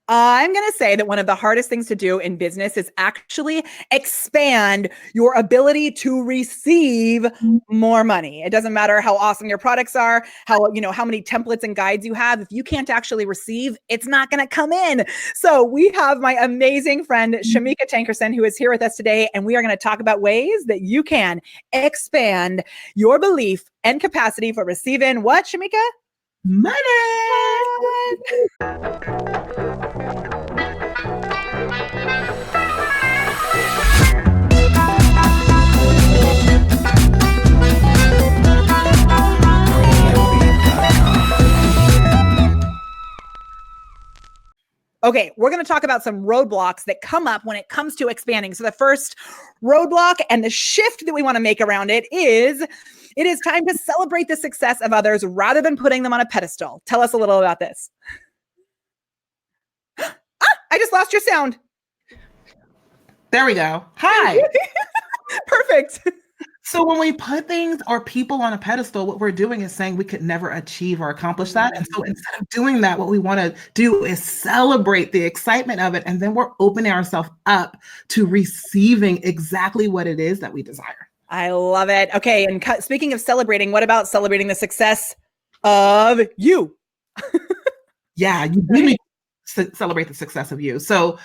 I'm going to say that one of the hardest things to do in business is actually expand your ability to receive more money. It doesn't matter how awesome your products are, how many templates and guides you have. If you can't actually receive, it's not going to come in. So we have my amazing friend, Shameca Tankerson, who is here with us today. And we are going to talk about ways that you can expand your belief and capacity for receiving what, Shameca? Money. Okay, we're going to talk about some roadblocks that come up when it comes to expanding. So the first roadblock and the shift that we want to make around it is time to celebrate the success of others rather than putting them on a pedestal. Tell us a little about this. I just lost your sound. There we go. Hi. Perfect. So when we put things or people on a pedestal, what we're doing is saying we could never achieve or accomplish that. And so instead of doing that, what we want to do is celebrate the excitement of it. And then we're opening ourselves up to receiving exactly what it is that we desire. I love it. Okay. And speaking of celebrating, what about celebrating the success of you? Yeah, you really celebrate the success of you. So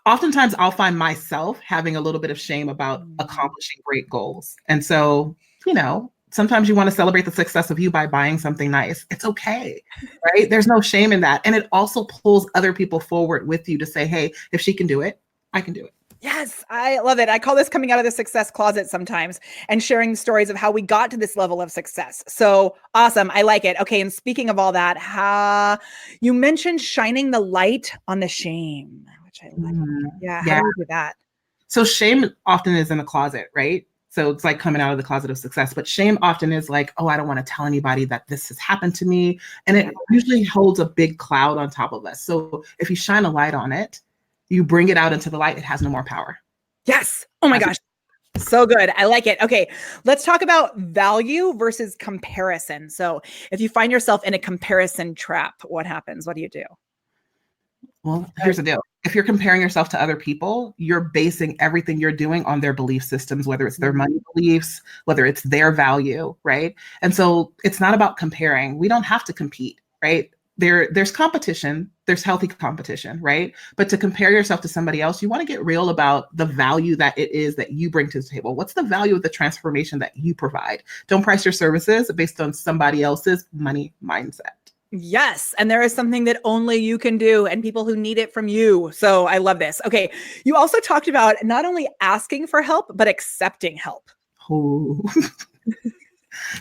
oftentimes I'll find myself having a little bit of shame about accomplishing great goals. And so, sometimes you want to celebrate the success of you by buying something nice. It's okay, right? There's no shame in that. And it also pulls other people forward with you to say, hey, if she can do it, I can do it. Yes, I love it. I call this coming out of the success closet sometimes and sharing stories of how we got to this level of success. So awesome. I like it. Okay. And speaking of all that, you mentioned shining the light on the shame, which I like. Yeah. How do we do that? So shame often is in the closet, right? So it's like coming out of the closet of success, but shame often is like, oh, I don't want to tell anybody that this has happened to me. And it usually holds a big cloud on top of us. So if you shine a light on it, you bring it out into the light, it has no more power. Yes. Oh my gosh. So good. I like it. Okay. Let's talk about value versus comparison. So if you find yourself in a comparison trap, what happens? What do you do? Well, here's the deal. If you're comparing yourself to other people, you're basing everything you're doing on their belief systems, whether it's their money beliefs, whether it's their value, right? And so it's not about comparing. We don't have to compete, right? There's competition, there's healthy competition, right? But to compare yourself to somebody else, you want to get real about the value that it is that you bring to the table. What's the value of the transformation that you provide? Don't price your services based on somebody else's money mindset. Yes. And there is something that only you can do and people who need it from you. So I love this. Okay. You also talked about not only asking for help, but accepting help. Oh.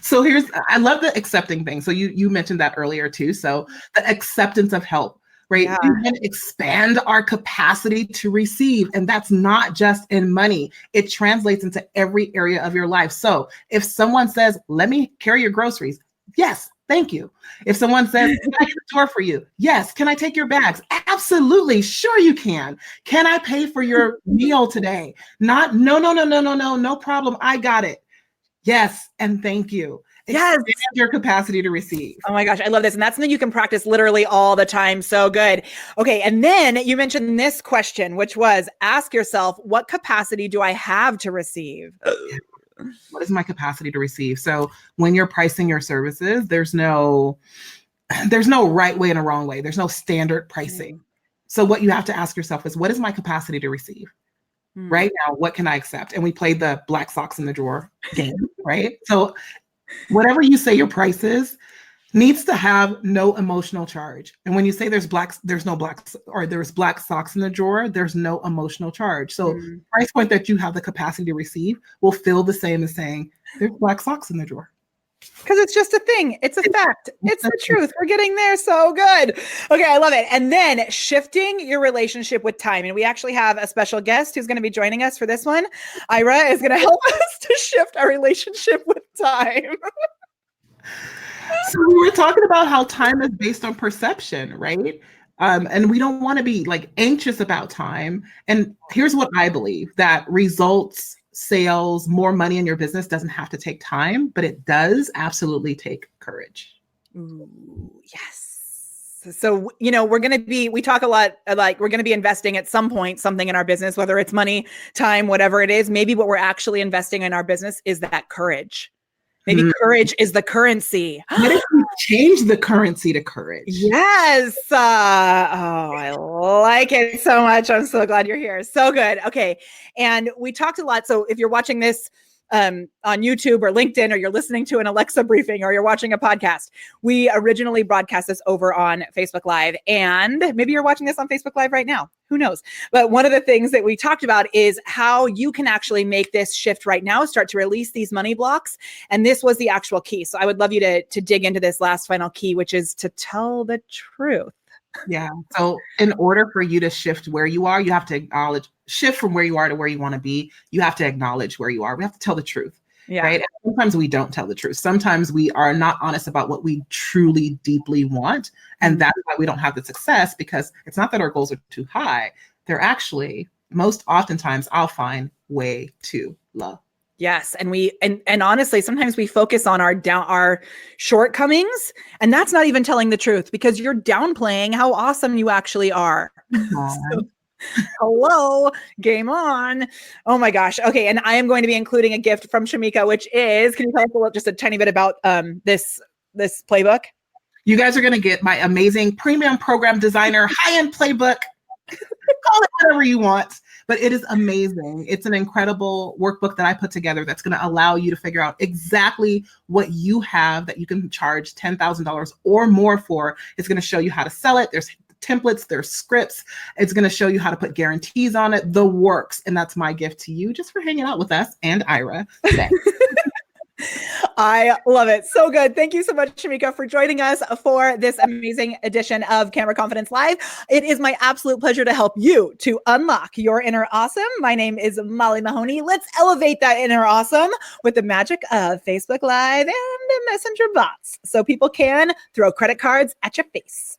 So I love the accepting thing. So you mentioned that earlier too. So the acceptance of help, right? Yeah. We can expand our capacity to receive. And that's not just in money. It translates into every area of your life. So if someone says, let me carry your groceries, yes, thank you. If someone says, can I get a tour for you? Yes. Can I take your bags? Absolutely. Sure you can. Can I pay for your meal today? Not, no problem. I got it. Yes. And thank you. Yes. Expand your capacity to receive. Oh my gosh. I love this. And that's something you can practice literally all the time. So good. Okay. And then you mentioned this question, which was ask yourself, what capacity do I have to receive? What is my capacity to receive? So when you're pricing your services, there's no right way and a wrong way. There's no standard pricing. So what you have to ask yourself is, what is my capacity to receive? Right now, what can I accept? And we played the black socks in the drawer game, right? So whatever you say your price is needs to have no emotional charge. And when you say there's black socks in the drawer, there's no emotional charge. So price point that you have the capacity to receive will feel the same as saying there's black socks in the drawer. Because it's just a thing. It's a fact. It's the truth. We're getting there. So good. Okay. I love it. And then shifting your relationship with time. And we actually have a special guest who's going to be joining us for this one. Ira is going to help us to shift our relationship with time. So we were talking about how time is based on perception, right? And we don't want to be like anxious about time. And here's what I believe, that results, sales, more money in your business doesn't have to take time, but it does absolutely take courage. Ooh, yes. So, we talk a lot, like we're going to be investing at some point, something in our business, whether it's money, time, whatever it is. Maybe what we're actually investing in our business is that courage. Maybe courage is the currency. What if we change the currency to courage? Yes. I like it so much. I'm so glad you're here. So good. Okay. And we talked a lot. So if you're watching this on YouTube or LinkedIn, or you're listening to an Alexa briefing, or you're watching a podcast, we originally broadcast this over on Facebook Live. And maybe you're watching this on Facebook Live right now. Who knows? But one of the things that we talked about is how you can actually make this shift right now, start to release these money blocks. And this was the actual key. So I would love you to dig into this last final key, which is to tell the truth. Yeah. So in order for you to shift where you are, you have to shift from where you are to where you want to be. You have to acknowledge where you are. We have to tell the truth. Yeah. Right. And sometimes we don't tell the truth. Sometimes we are not honest about what we truly deeply want. And that's why we don't have the success, because it's not that our goals are too high. They're actually, most oftentimes, I'll find way too low. Yes. And honestly, sometimes we focus on our shortcomings, and that's not even telling the truth, because you're downplaying how awesome you actually are. So, hello, game on. Oh my gosh. Okay. And I am going to be including a gift from Shameca, which is, can you tell us just a tiny bit about this playbook? You guys are going to get my amazing premium program designer high-end playbook. Call it whatever you want, but it is amazing. It's an incredible workbook that I put together that's going to allow you to figure out exactly what you have that you can charge $10,000 or more for. It's going to show you how to sell it. There's templates, there's scripts. It's going to show you how to put guarantees on it, the works. And that's my gift to you, just for hanging out with us and Ira today. I love it. So good. Thank you so much, Shameca, for joining us for this amazing edition of Camera Confidence Live. It is my absolute pleasure to help you to unlock your inner awesome. My name is Molly Mahoney. Let's elevate that inner awesome with the magic of Facebook Live and Messenger bots, so people can throw credit cards at your face.